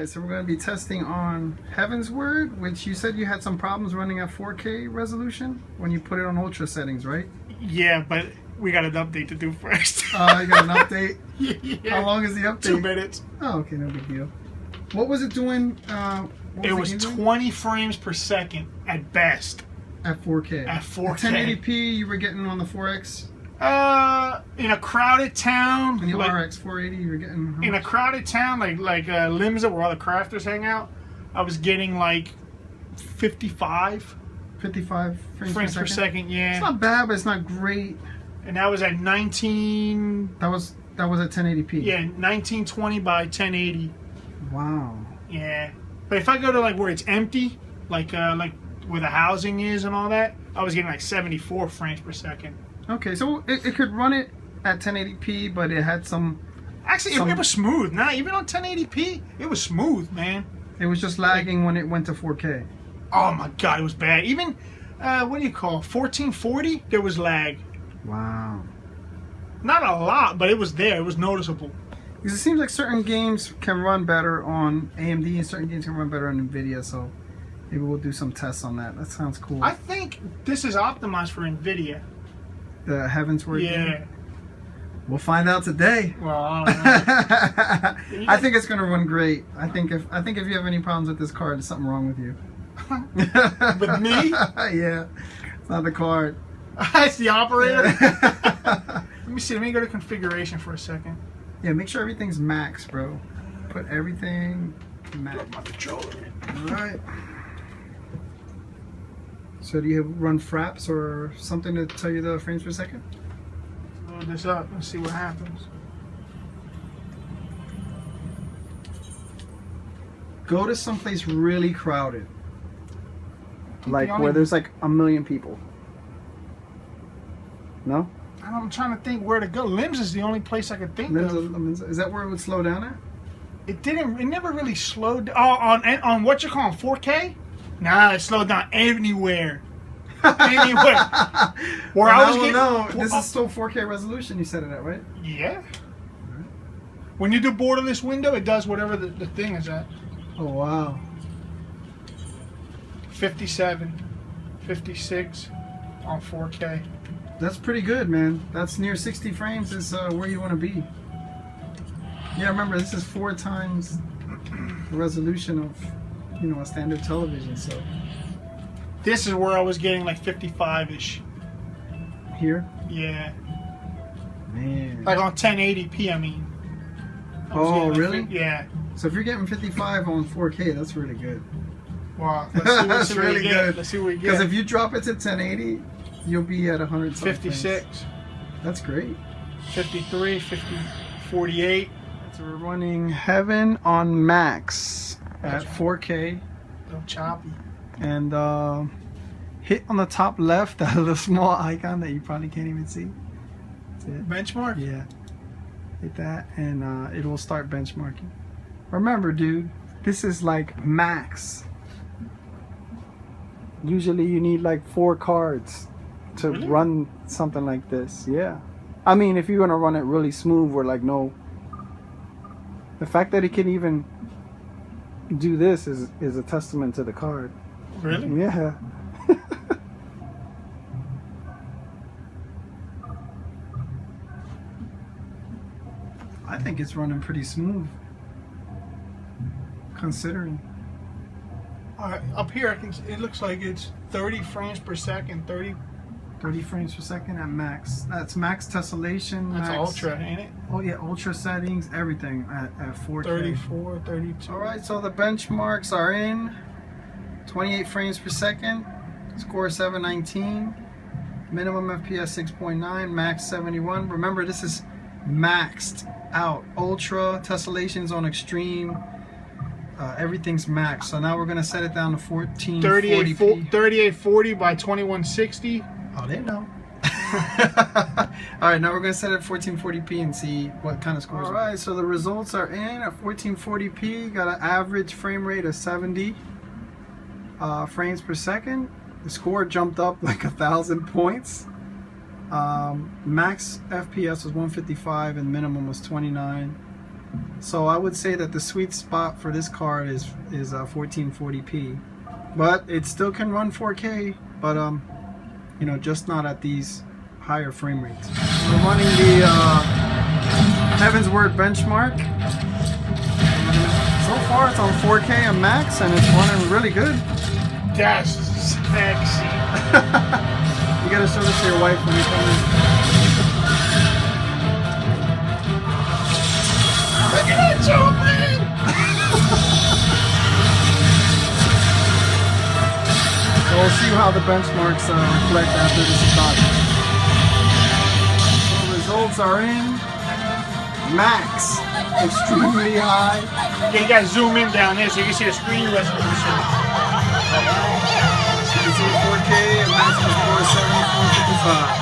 Alright, so we're going to be testing on Heaven's Word, which you said you had some problems running at 4K resolution when you put it on ultra settings, right? Yeah, but we got an update to do first. You got an update? Yeah. How long is the update? 2 minutes. Oh, okay, no big deal. What was it doing? It was 20 frames per second at best. At 4K. At 4K. At 1080p, you were getting on the 4X? In a crowded town. In the RX 480, you were getting... In a crowded town, like Limsa, where all the crafters hang out, I was getting like 55 frames per second. Yeah. It's not bad, but it's not great. And that was at 19... That was at 1080p. Yeah, 1920 by 1080. Wow. Yeah. But if I go to like where it's empty, like where the housing is and all that, I was getting like 74 frames per second. Okay, so it could run it at 1080p, but it had some... Actually, it was smooth. Nah, even on 1080p, it was smooth, man. It was just lagging when it went to 4K. Oh my god, it was bad. Even, what do you call 1440, there was lag. Wow. Not a lot, but it was there. It was noticeable. Because it seems like certain games can run better on AMD and certain games can run better on Nvidia, so maybe we'll do some tests on that. That sounds cool. I think this is optimized for Nvidia. The Heaven's Word game? Yeah. We'll find out today. Well, I don't know. I think it's gonna run great. I think if you have any problems with this card, there's something wrong with you. With me? Yeah. It's not the card. It's the operator? Yeah. Let me see. Let me go to configuration for a second. Yeah, make sure everything's max, bro. Put everything max. Plug my controller in. Alright. So do you run fraps or something to tell you the frames per second? Load this up and see what happens. Go to someplace really crowded. Like where there's like a million people. No? I'm trying to think where to go. Limbs is the only place I could think of. Is that where it would slow down at? It didn't. It never really slowed down. Oh, on what you call 4K? Nah, it slowed down anywhere. Anywhere. Where I was getting. No, this is still 4K resolution. You set it at, right? Yeah. Right. When you do borderless window, it does whatever the thing is at. Oh wow. 57, 56 on 4K. That's pretty good, man. That's near 60 frames is where you want to be. Yeah, remember this is 4 times the resolution of, a standard television. So this is where I was getting like 55-ish. Here? Yeah. Man. Like on 1080p, I mean. Oh, really? Yeah. So if you're getting 55 on 4K, that's really good. Wow. That's really good. Let's see what we get. Because if you drop it to 1080, you'll be at 100. 56. Frames. That's great. 53, 50, 48. So we're running Heaven on max at 4K. A little choppy. And hit on the top left that little small icon that you probably can't even see. That's it. Benchmark? Yeah. Hit that and it will start benchmarking. Remember, dude, this is like max. Usually you need like 4 cards to run something like this. Yeah. I mean, if you're going to run it really smooth or like no... The fact that it can even do this is a testament to the card. Really? Yeah. I think it's running pretty smooth. Considering. Up here, I think it looks like it's 30 frames per second. 30 frames per second at max. That's max tessellation. That's max, ultra, ain't it? Oh yeah, ultra settings, everything at 4K. 34, 32. Alright, so the benchmarks are in. 28 frames per second. Score 719. Minimum FPS 6.9. Max 71. Remember, this is maxed out. Ultra, tessellations on extreme. Everything's maxed. So now we're going to set it down to 1440p. 3840 by 2160. Oh, they know. Alright, now we're going to set it at 1440p and see what kind of scores. Alright, so the results are in at 1440p. Got an average frame rate of 70 frames per second. The score jumped up like 1,000 points. Max FPS was 155 and minimum was 29. So I would say that the sweet spot for this card is 1440p, but it still can run 4K, but you know, just not at these higher frame rates. We're running the Heaven's Word benchmark. So far it's on 4K and max, and it's running really good. That's sexy. You gotta show this to your wife when you come in. Look at that chocolate! So we'll see how the benchmarks reflect after this is done. So results are in. Max, extremely high. Yeah, you gotta zoom in down there so you can see the screen resolution. You can see 4K and maximum 470, 455.